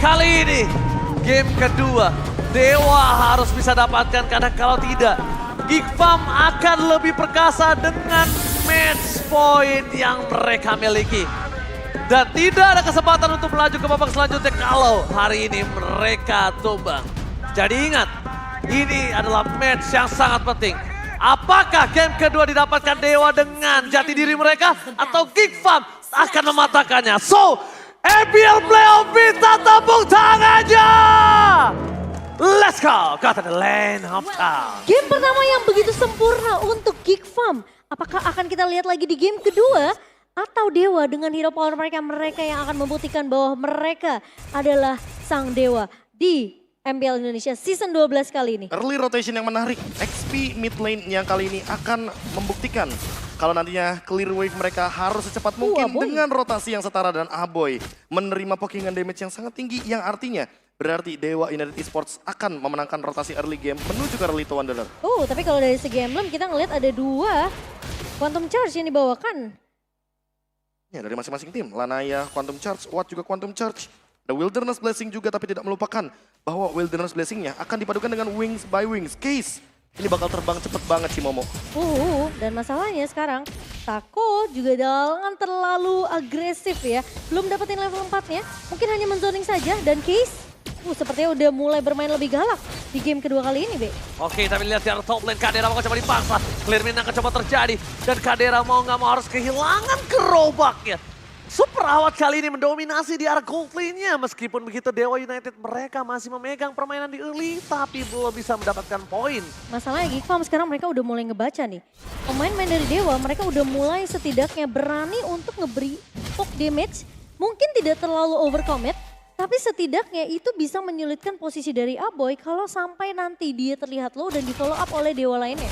Kali ini game kedua Dewa harus bisa dapatkan karena kalau tidak Geek Farm akan lebih perkasa dengan match point yang mereka miliki. Dan tidak ada kesempatan untuk melaju ke babak selanjutnya kalau hari ini mereka tumbang. Jadi ingat, ini adalah match yang sangat penting. Apakah game kedua didapatkan Dewa dengan jati diri mereka atau Geek Farm akan mematahkannya? So, MPL Playoff minta tepuk tangannya! Let's go, go to the lane of town. Game pertama yang begitu sempurna untuk Geek Farm. Apakah akan kita lihat lagi di game kedua? Atau Dewa dengan hero power mereka yang akan membuktikan bahwa mereka adalah sang Dewa di MPL Indonesia Season 12 kali ini. Early rotation yang menarik, XP mid lane yang kali ini akan membuktikan kalau nantinya clear wave mereka harus secepat mungkin dengan rotasi yang setara dan Aboy menerima pokingan damage yang sangat tinggi yang artinya berarti Dewa United Esports akan memenangkan rotasi early game menuju ke early to Wanderer. Tapi kalau dari segi emblem kita ngelihat ada 2 Quantum Charge yang dibawakan. Ya, dari masing-masing tim, Lanaya, Quantum Charge, Watt juga Quantum Charge. Ada Wilderness Blessing juga tapi tidak melupakan bahwa Wilderness Blessing-nya akan dipadukan dengan Wings by Wings. Case, ini bakal terbang cepet banget sih Momo. Dan masalahnya sekarang Taco juga jangan terlalu agresif ya. Belum dapetin level 4-nya, mungkin hanya menzoning saja dan Case sepertinya udah mulai bermain lebih galak di game kedua kali ini, Be. Oke, tapi lihat yang top lane Kadera mau coba dipaksa. Clear mid akan coba terjadi. Dan Kadera mau nggak mau harus kehilangan gerobaknya. Super Awat kali ini mendominasi di arah gold lane-nya. Meskipun begitu Dewa United mereka masih memegang permainan di early. Tapi belum bisa mendapatkan poin. Masalahnya Geek Farm sekarang mereka udah mulai ngebaca nih. Pemain-pemain dari Dewa mereka udah mulai setidaknya berani untuk ngeberi poke damage. Mungkin tidak terlalu overcommit. Tapi setidaknya itu bisa menyulitkan posisi dari Aboy kalau sampai nanti dia terlihat low dan di follow up oleh Dewa lainnya.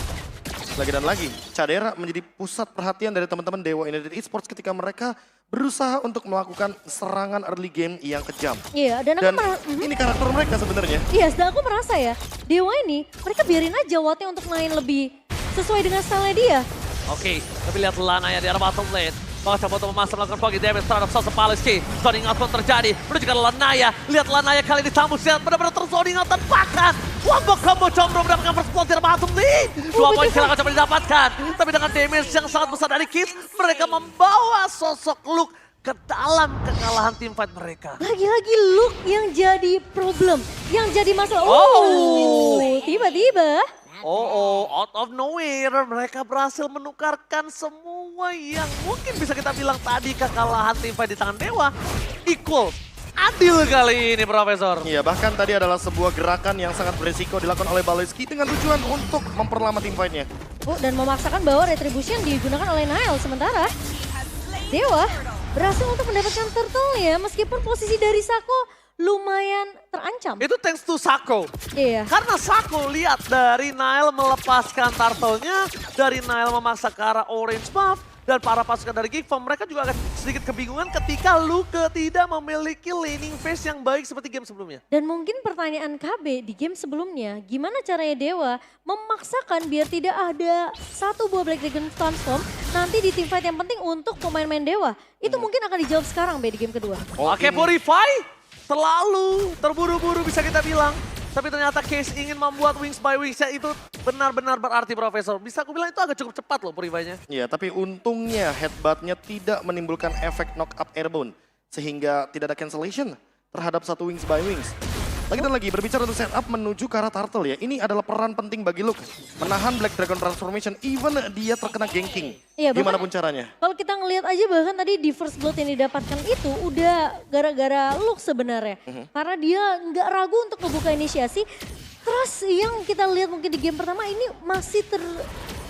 Lagi dan lagi, Cadera menjadi pusat perhatian dari teman-teman Dewa United Esports ketika mereka berusaha untuk melakukan serangan early game yang kejam. Iya, dan ini karakter mereka sebenarnya. Iya, dan aku merasa ya, Dewa ini mereka biarin aja Wattnya untuk main lebih sesuai dengan style dia. Oke, tapi lihat Lanaya di arah bottom lane. Bakal coba untuk memasak melakukan pogi damage terhadap Sasa Paleski. Zoning out pun terjadi. Menuju ke Lanaya. Lihat Lanaya kali ini tamu siap benar-benar terzoning out dan bahkan wombo combo combro mendapatkan first blood di bottom lane. 2 poin silakan coba didapatkan. Tapi dengan damage yang sangat besar dari Kiss, mereka membawa sosok Luke ke dalam kekalahan tim fight mereka. Lagi-lagi Luke yang jadi problem, yang jadi masalah. Tiba-tiba. Out of nowhere mereka berhasil menukarkan semua yang mungkin bisa kita bilang tadi kekalahan tim fight di tangan Dewa equal. Adil kali ini Profesor. Iya, bahkan tadi adalah sebuah gerakan yang sangat berisiko dilakukan oleh Baleski dengan tujuan untuk memperlama tim fight-nya. Dan memaksakan bahwa retribution digunakan oleh Nile. Sementara Dewa berhasil untuk mendapatkan turtle-nya meskipun posisi dari Sako lumayan terancam. Itu thanks to Sako. Iya. Karena Sako lihat dari Nile melepaskan turtle-nya, dari Nile memaksa ke arah orange buff, dan para pasukan dari Geek Farm mereka juga akan sedikit kebingungan ketika Luke tidak memiliki laning phase yang baik seperti game sebelumnya. Dan mungkin pertanyaan KB di game sebelumnya, gimana caranya Dewa memaksakan biar tidak ada satu buah Black Dragon Transform nanti di teamfight yang penting untuk pemain-pemain Dewa. Itu mungkin akan dijawab sekarang Be di game kedua. Oke, Purify terlalu terburu-buru bisa kita bilang. Tapi ternyata Case ingin membuat Wings by Wings-nya itu benar-benar berarti Profesor. Bisa aku bilang itu agak cukup cepat loh Purify-nya. Iya, tapi untungnya headbutt-nya tidak menimbulkan efek knock up airborne. Sehingga tidak ada cancellation terhadap satu Wings by Wings. Lagi dan lagi, berbicara untuk setup menuju ke arah Turtle ya. Ini adalah peran penting bagi Luke. Menahan Black Dragon Transformation, even dia terkena ganking. Iya, gimana pun caranya. Kalau kita ngelihat aja bahkan tadi di first blood yang didapatkan itu udah gara-gara Luke sebenarnya. Karena dia nggak ragu untuk membuka inisiasi. Terus yang kita lihat mungkin di game pertama ini masih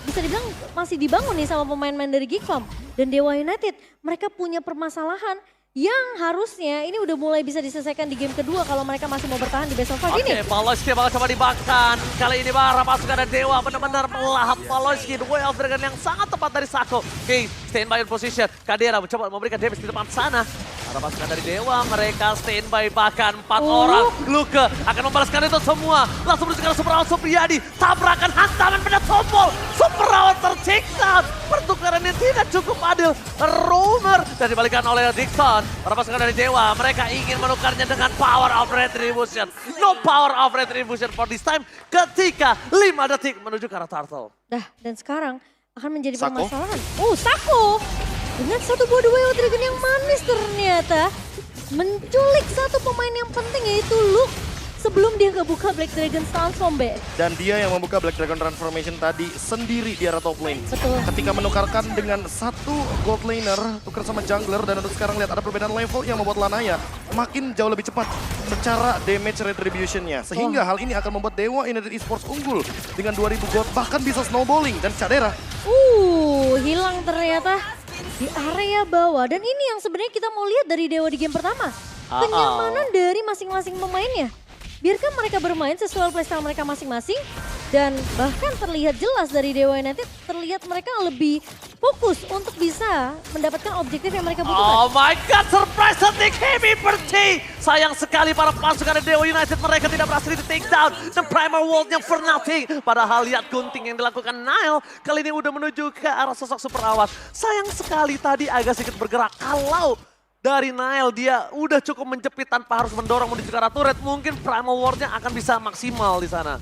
bisa dibilang masih dibangun nih sama pemain-pemain dari Geek Farm. Dan Dewa United, mereka punya permasalahan yang harusnya ini udah mulai bisa diselesaikan di game kedua kalau mereka masih mau bertahan di best of 5 ini. Oke, Paloski bakal coba dibakar. Kali ini para pasukan dari Dewa benar-benar melahap Paloski. The Way of Dragon yang sangat tepat dari Sako. Oke, stand by in position. Kadera mencoba memberikan damage di depan sana. Para pasukan dari Dewa, mereka standby bahkan 4 orang. Luka akan membalaskan itu semua. Langsung menuju ke Superawan Supriyadi. Tabrakan hantaman pada tombol. Superawan tersiksa. Pertukaran yang tidak cukup adil. Rumor dan dibalikan oleh Dixon. Para pasukan dari Dewa, mereka ingin menukarnya dengan Power of Retribution. No Power of Retribution for this time. Ketika 5 detik menuju ke arah Turtle. Dan sekarang akan menjadi Sako? permasalahan. Sako! Dengan satu buah WO Dragon yang manis ternyata menculik satu pemain yang penting yaitu Luke sebelum dia ngebuka Black Dragon Transform, Be. Dan dia yang membuka Black Dragon Transformation tadi sendiri di arah top lane. Betul. Ketika menukarkan dengan satu gold laner, tukar sama jungler, dan untuk sekarang lihat ada perbedaan level yang membuat Lanaya makin jauh lebih cepat secara damage retribution-nya. Sehingga hal ini akan membuat Dewa United Esports unggul dengan 2000 gold, bahkan bisa snowballing. Dan Cadera Hilang ternyata di area bawah. Dan ini yang sebenarnya kita mau lihat dari Dewa di game pertama. Kenyamanan dari masing-masing pemainnya. Biarkan mereka bermain sesuai playstyle mereka masing-masing. Dan bahkan terlihat jelas dari Dewa United, terlihat mereka lebih fokus untuk bisa mendapatkan objektif yang mereka butuhkan. Oh my god, surprise attack Heavy Perti. Sayang sekali para pasukan dari Dewa United, mereka tidak berhasil di take down. The Primal World-nya for nothing. Padahal lihat gunting yang dilakukan Nile, kali ini udah menuju ke arah sosok Superawan. Sayang sekali tadi agak sedikit bergerak. Kalau dari Nile dia udah cukup menjepit tanpa harus mendorong menuju ke arah turret, mungkin Primal World-nya akan bisa maksimal di sana.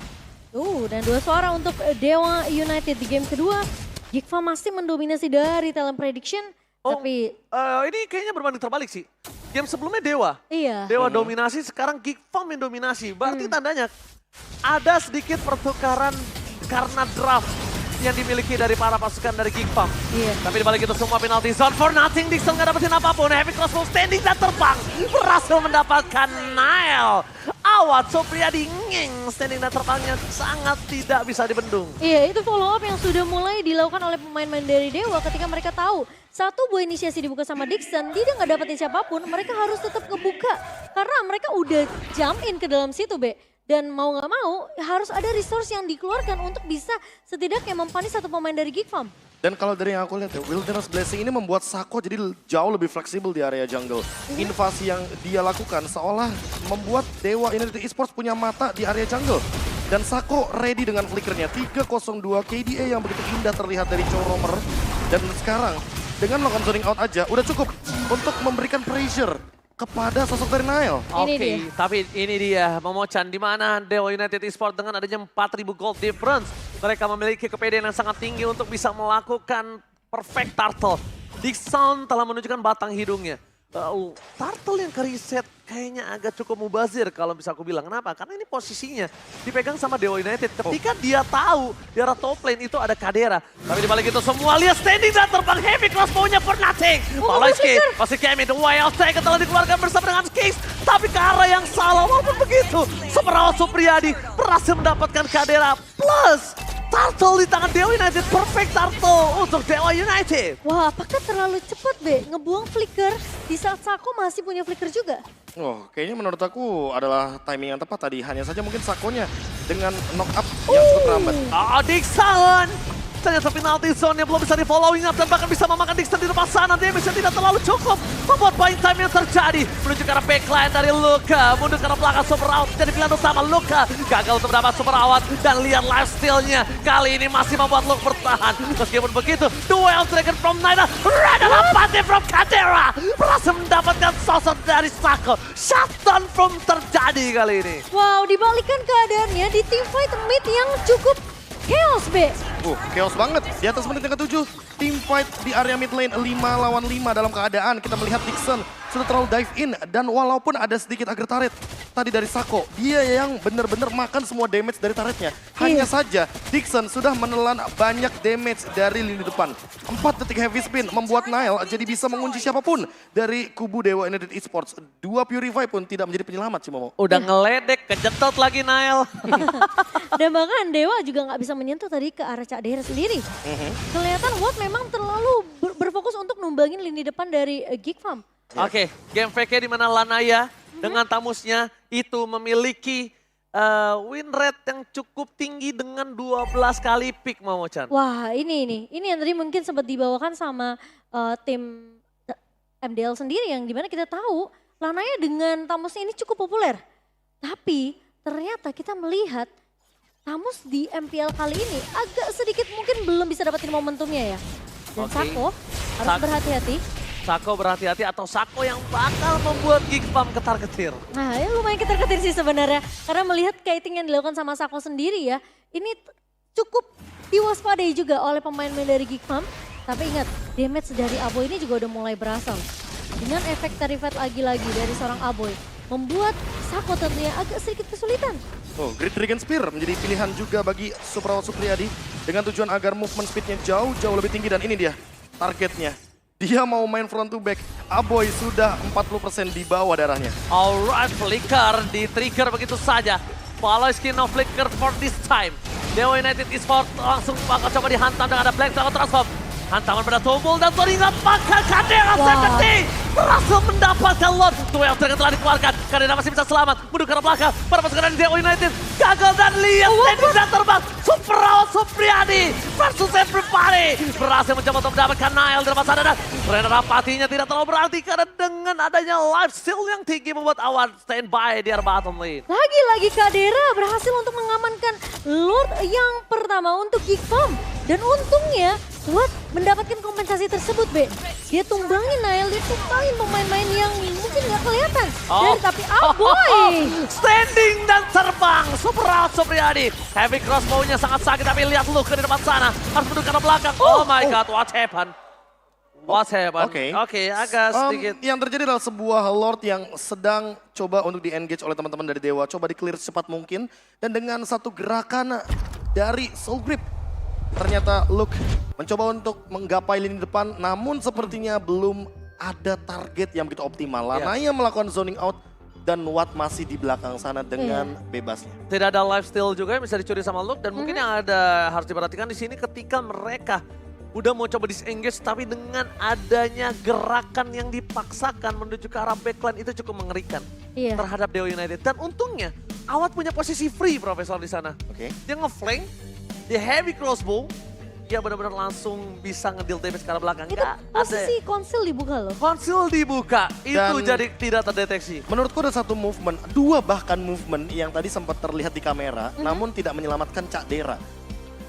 Dan 2 suara untuk Dewa United di game kedua. Gikva masih mendominasi dari talent prediction. Tapi ini kayaknya berbanding terbalik sih. Game sebelumnya Dewa. iya. Dewa dominasi, sekarang Gigfam yang dominasi. Berarti tandanya ada sedikit pertukaran karena draft yang dimiliki dari para pasukan dari Gigfam. Iya. Tapi dibalik itu semua penalty zone for nothing. Dixon nggak dapetin apapun. Heavy Crossbow standing dan terbang. Berhasil mendapatkan Nile. Awat Supriyadi ngeng. Standing dan terbangnya sangat tidak bisa dibendung. Iya, itu follow up yang sudah mulai dilakukan oleh pemain-pemain dari Dewa ketika mereka tahu satu buah inisiasi dibuka sama Dixon, dia nggak dapetin siapapun, mereka harus tetap ngebuka. Karena mereka udah jump in ke dalam situ, Be. Dan mau nggak mau harus ada resource yang dikeluarkan untuk bisa setidaknya mempanis satu pemain dari Gigfam. Dan kalau dari yang aku lihat ya, Wilderness Blessing ini membuat Sako jadi jauh lebih fleksibel di area jungle. Invasi yang dia lakukan seolah membuat Dewa United Esports punya mata di area jungle. Dan Sako ready dengan flickernya. 302 KDA yang begitu indah terlihat dari Choromer. Dan sekarang dengan melakukan zoning out aja udah cukup untuk memberikan pressure kepada sosok dari Nile. Oke, tapi ini dia Momochan di mana Dewa United Esports dengan adanya 4.000 gold difference. Mereka memiliki kepedean yang sangat tinggi untuk bisa melakukan perfect turtle. Dixon telah menunjukkan batang hidungnya. Turtle yang ke reset kayaknya agak cukup mubazir kalau bisa aku bilang. Kenapa? Karena ini posisinya dipegang sama Dewa United. Ketika dia tahu di arah top lane itu ada Cadera. Tapi dibalik itu semua lihat standing dan terbang Heavy Crossbow-nya for nothing. Paloski masih Kemi, the wild tag telah dikeluarkan bersama dengan Skis. Tapi ke arah yang salah walaupun begitu. Superawan Supriyadi berhasil mendapatkan Cadera plus Turtle di tangan Dewa United, perfect Turtle untuk Dewa United. Wah, apakah terlalu cepat, Be? Ngebuang flicker di saat Sako masih punya flicker juga? Kayaknya menurut aku adalah timing yang tepat tadi. Hanya saja mungkin Sakonya dengan knock up yang cukup lambat. Dixon! Ternyata penalty zone yang belum bisa di following up dan bahkan bisa memakan Dixon di depan sana. Damage-nya tidak terlalu cukup membuat point time yang terjadi. Menuju ke arah backline dari Luka. Mundur ke arah belakang Superawat. Jadi pilihan utama Luka. Gagal untuk mendapat Superawat. Dan lihat lifesteal-nya. Kali ini masih membuat Luka bertahan. Meskipun begitu, duel Dragon from Naida. Adalah Pate from Cadera. Berhasil mendapatkan sosok dari Sako. Shutdown from terjadi kali ini. Wow, dibalikan keadaannya di teamfight mid yang cukup chaos, Be. Chaos banget. Di atas menit yang ke-7, team fight di area mid lane 5 lawan 5 dalam keadaan. Kita melihat Dixon sudah terlalu dive in. Dan walaupun ada sedikit aggro turret tadi dari Sako, dia yang benar-benar makan semua damage dari turretnya. Hanya saja Dixon sudah menelan banyak damage dari lini depan. 4 detik heavy spin membuat Nile jadi bisa mengunci siapapun dari kubu Dewa United Esports. 2 Purify pun tidak menjadi penyelamat sih, Momo. Udah ngeledek, kejetot lagi Nile. Dan bahkan Dewa juga nggak bisa menyentuh tadi ke arah Cadera sendiri. Kelihatan Watt memang terlalu berfokus untuk numbangin lini depan dari Gigfam. Oke, game VK di mana Lanaya dengan tamusnya itu memiliki win rate yang cukup tinggi dengan 12 kali pick, Momochan. Wah, ini yang tadi mungkin sempat dibawakan sama tim MDL sendiri yang dimana kita tahu Lanaya dengan Tamusnya ini cukup populer. Tapi ternyata kita melihat Tamus di MPL kali ini agak sedikit mungkin belum bisa dapetin momentumnya ya. Dan Oke. Sako harus berhati-hati. Sako berhati-hati atau Sako yang bakal membuat Gigfam ketar-ketir. Nah ya lumayan ketar-ketir sih sebenarnya. Karena melihat kiting yang dilakukan sama Sako sendiri ya. Ini cukup diwaspadai juga oleh pemain-pemain dari Gigfam. Tapi ingat damage dari Aboy ini juga udah mulai berasa. Dengan efek Terrified lagi-lagi dari seorang Aboy. Membuat Sako tentunya agak sedikit kesulitan. Oh, Great Dragon Spear menjadi pilihan juga bagi Suprawa Supriyadi dengan tujuan agar movement speednya jauh-jauh lebih tinggi dan ini dia targetnya. Dia mau main front to back. Aboy sudah 40% di bawah darahnya. Alright, Flicker di-trigger begitu saja. Follow skin of Flicker for this time. Dewa United Esports langsung bakal coba dihantam dengan ada Black Dragon Transform. Hantaman pada tubuh dan teringat maka Kadera Seventy berhasil mendapatkan Lord. Duel Dragon telah dikeluarkan. Kadera masih bisa selamat. Mundur ke arah belakang. Pada pasukan dari Dewa United. Gagal dan lihat Teddy bisa terbang. Suprawa Supriyadi versus everybody. Berhasil mencoba untuk mendapatkan Nile di depan sana. Dan Renner Apatinya tidak terlalu berarti karena dengan adanya life steal yang tinggi membuat Awan standby di arah bottom lane. Lagi-lagi Kadera berhasil untuk mengamankan Lord yang pertama untuk Gigfam. Dan untungnya Watt mendapatkan kompensasi tersebut, Be. Dia tumbangin Nile, dia tumbangin pemain-pemain yang mungkin nggak kelihatan. Dan tapi Aboy! Standing dan terbang, Suprawa Supriyadi. Heavy crossbow-nya sangat sakit, tapi lihat Luke di depan sana. Harus menunduk ke belakang. Oh my god, what happened? What happened? Oke, agak sedikit. Yang terjadi adalah sebuah Lord yang sedang coba untuk di-engage oleh teman-teman dari Dewa. Coba di-clear secepat mungkin. Dan dengan satu gerakan dari Soul Grip, ternyata Luke mencoba untuk menggapai lini depan, namun sepertinya belum ada target yang begitu optimal. Lanaya melakukan zoning out dan Watt masih di belakang sana dengan bebasnya. Tidak ada lifesteal juga yang bisa dicuri sama Luke dan mungkin yang ada harus diperhatikan di sini ketika mereka udah mau coba disengage tapi dengan adanya gerakan yang dipaksakan menuju ke arah backline itu cukup mengerikan terhadap Dewa United. Dan untungnya Awat punya posisi free Profesor di sana. Dia ngeflank, dia heavy crossbow, dia benar-benar langsung bisa ngedeal damage ke arah belakang. Itu posisi konsil dibuka loh. Konsil dibuka, itu Dan jadi tidak terdeteksi. menurutku ada satu movement, dua bahkan movement yang tadi sempat terlihat di kamera, namun tidak menyelamatkan Cak Dera.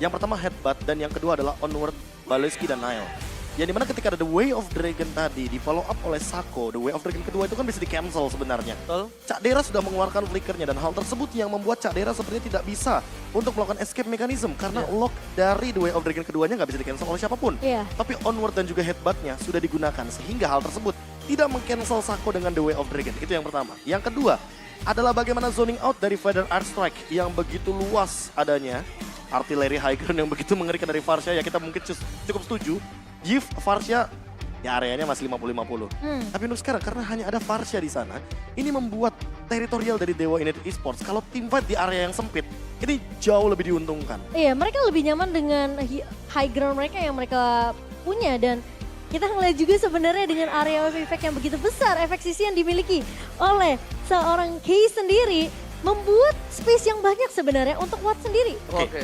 Yang pertama headbutt dan yang kedua adalah onward Baleski dan Nile. Yang dimana ketika ada The Way of Dragon tadi di follow up oleh Sako, The Way of Dragon kedua itu kan bisa di cancel sebenarnya. Betul. Cak Dera sudah mengeluarkan flickernya dan hal tersebut yang membuat Cak Dera sepertinya tidak bisa untuk melakukan escape mechanism karena lock dari The Way of Dragon keduanya nggak bisa di cancel oleh siapapun. Tapi onward dan juga headbuttnya sudah digunakan sehingga hal tersebut tidak meng-cancel Sako dengan The Way of Dragon. Itu yang pertama. Yang kedua adalah bagaimana zoning out dari Feather Art Strike yang begitu luas adanya. Artillery high ground yang begitu mengerikan dari Varsha, ya kita mungkin cukup setuju. Gift Varsha, ya areanya masih 50-50. Tapi untuk sekarang karena hanya ada Varsha di sana, ini membuat teritorial dari Dewa United Esports. Kalau teamfight di area yang sempit, ini jauh lebih diuntungkan. Iya, mereka lebih nyaman dengan high ground mereka yang mereka punya. Dan kita ngeliat juga sebenarnya dengan area wave effect yang begitu besar, efek sisi yang dimiliki oleh seorang Kay sendiri, membuat space yang banyak sebenarnya untuk Watt sendiri.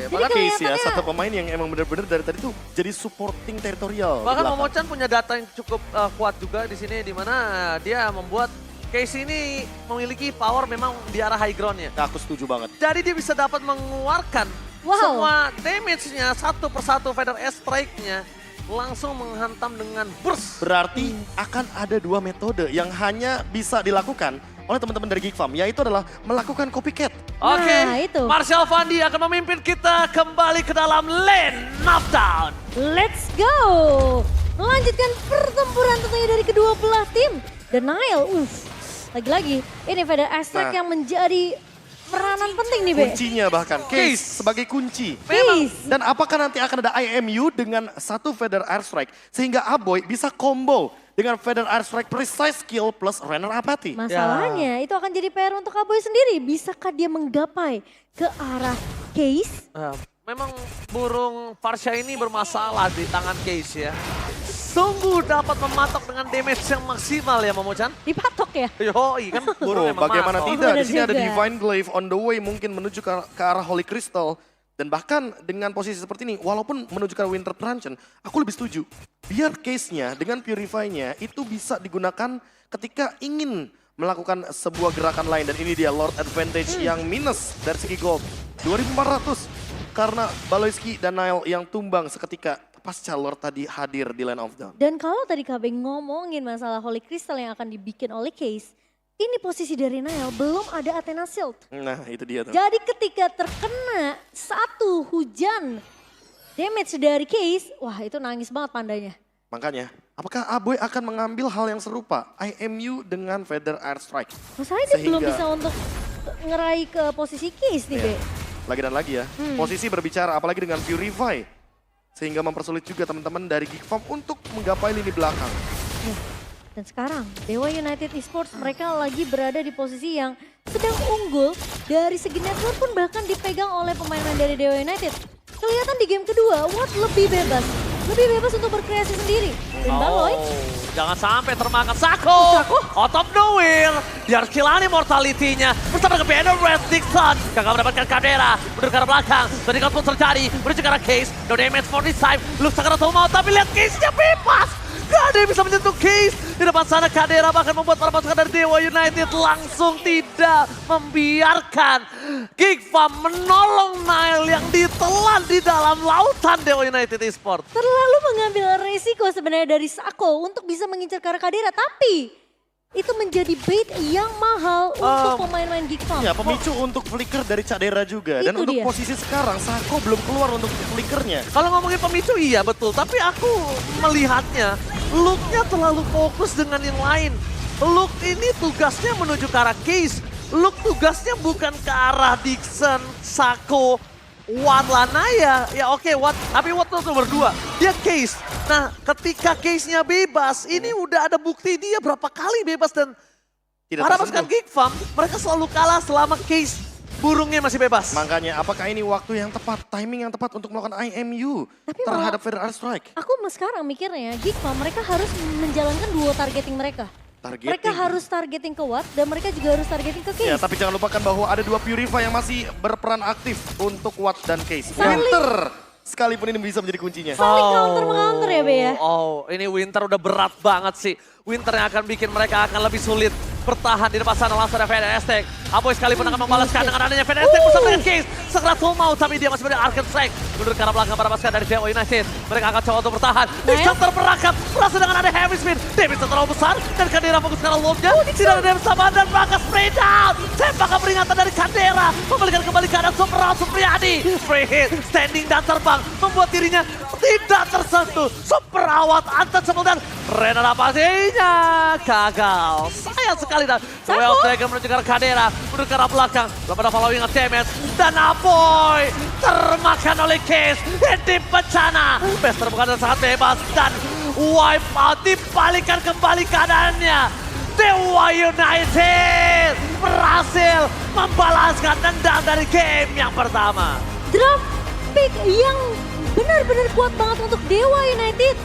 Maka Casey ya, satu pemain yang emang benar-benar dari tadi tuh jadi supporting teritorial. Bahkan Momochan punya data yang cukup kuat juga di sini, di mana dia membuat Casey ini memiliki power memang di arah high ground-nya. Nah, aku setuju banget. Jadi dia bisa dapat mengeluarkan semua damage-nya satu persatu, Feather Strike-nya langsung menghantam dengan burst. Berarti akan ada dua metode yang hanya bisa dilakukan oleh teman-teman dari Gigfam, yaitu adalah melakukan copycat. Oke, Marshall Fandi akan memimpin kita kembali ke dalam lane knockdown. Let's go! Melanjutkan pertempuran tentunya dari kedua belah tim. Dan Nile, lagi-lagi ini Feather Strike yang menjadi peranan penting nih, Be. Kuncinya bahkan, Case sebagai kunci. Dan apakah nanti akan ada IMU dengan satu Feather Airstrike, sehingga Aboy bisa combo dengan Feather Airstrike precise skill plus Renner Apathy. Masalahnya itu akan jadi PR untuk Aboy sendiri. Bisakah dia menggapai ke arah Case? Memang burung Varsha ini bermasalah di tangan Case ya. Sungguh dapat mematok dengan damage yang maksimal ya Momochan. Dipatok ya? Yoi kan burung memang bagaimana matok. tidak, di sini ada Divine Glaive on the way mungkin menuju ke arah Holy Crystal. Dan bahkan dengan posisi seperti ini, walaupun menuju ke Winter Truncheon, aku lebih setuju. Biar case-nya dengan Purify-nya itu bisa digunakan ketika ingin melakukan sebuah gerakan lain. Dan ini dia Lord Advantage yang minus dari segi gold. 2400 karena Baloyski dan Nile yang tumbang seketika pasca Lord tadi hadir di Land of Dawn. Dan kalau tadi KB ngomongin masalah Holy Crystal yang akan dibikin oleh Case, ini posisi dari Nile belum ada Athena Shield. Nah itu dia tuh. Jadi ketika terkena satu hujan damage dari Case, wah itu nangis banget pandanya. Makanya, apakah Aboy akan mengambil hal yang serupa? IMU dengan Feather Air Strike. Masalahnya dia belum bisa untuk ngeraih ke posisi Case nih, Be. Lagi dan lagi ya, posisi berbicara apalagi dengan Purify. Sehingga mempersulit juga teman-teman dari Geek Farm untuk menggapai lini belakang. Dan sekarang Dewa United Esports mereka lagi berada di posisi yang sedang unggul. Dari segi network pun bahkan dipegang oleh pemain dari Dewa United. Kelihatan di game kedua, Watt lebih bebas. Lebih bebas untuk berkreasi sendiri. Dan Baloy, Jangan sampai termakan Sako. Out of nowhere. Dia harus kilani mortality-nya. Bersama dengan Banner Red Dixon. Gagal mendapatkan Kadera. Menuju ke arah belakang. Tadi pun terjadi. Menuju ke arah Case. No damage for this time. Lu sangat tahu mau. Tapi lihat Case-nya bebas. Gak ada yang bisa menyentuh Case. Di depan sana Kadera bahkan membuat para pasukan dari Dewa United langsung tidak membiarkan Geek Farm menolong Nile yang ditelan di dalam lautan Dewa United Esports. terlalu mengambil resiko sebenarnya dari Sako untuk bisa mengincar ke arah Kadera. Tapi itu menjadi bait yang mahal untuk pemain-pemain Geek Farm. Ya pemicu untuk flicker dari Cadera juga. Dan Itu untuk dia. posisi sekarang Sako belum keluar untuk flickernya. Kalau ngomongin pemicu iya betul, tapi aku melihatnya Luke-nya terlalu fokus dengan yang lain. Luke ini tugasnya menuju ke arah Case. Luke tugasnya bukan ke arah Dixon, Sako, Watt, Lanaya. Ya oke Watt, tapi Watt itu nomor 2. Dia Case. Nah ketika Case-nya bebas, ini udah ada bukti dia berapa kali bebas dan Tidak para tersentuh. pasukan Geek Farm mereka selalu kalah selama Case burungnya masih bebas. Makanya apakah ini waktu yang tepat, timing yang tepat untuk melakukan IMU Tapi terhadap Feather Air Strike? Aku sekarang mikirnya Geek Farm mereka harus menjalankan duo targeting mereka. Targeting. Mereka harus targeting ke Watt dan mereka juga harus targeting ke Ya, Case. tapi jangan lupakan bahwa ada 2 Purify yang masih berperan aktif untuk Watt dan Case. Saling- Winter sekalipun ini bisa menjadi kuncinya. Saling counter-mencounter ya, Be ya? Ini Winter udah berat banget sih. Winter yang akan bikin mereka akan lebih sulit bertahan di depan sana langsung ada Feather Aztec. Aboy sekalipun akan membalaskan dengan adanya Feather Aztec bersama dengan Case. Segera full mau tapi dia masih berada Arcane Strike. Mundur ke arah belakang para pasukan dari Dewa United. Mereka akan coba untuk bertahan. Bisa terperangkap. Berhasil dengan ada Heavy Spin. Damage terlalu besar. Dan Kadera fokus ke arah lob-nya. Tidak ada damage tambahan dan bahkan spray down. Tembakan peringatan dari Kadera. Membalikan kembali keadaan Super Supriyadi. Free hit. Standing dan terbang. Membuat dirinya tidak tersentuh. Super awat untouchable dan Rena pastinya gagal. Sayang sekali dan Well Dragon menuju ke arah Kadera. Menuju ke arah belakang. Belum ada following damage. Dan Aboy termakan oleh Case. Ini bencana. Bester bukan sangat bebas. Dan wipe out dibalikan kembali keadaannya. Dewa United berhasil membalaskan dendam dari game yang pertama. Draft pick yang benar-benar kuat banget untuk Dewa United.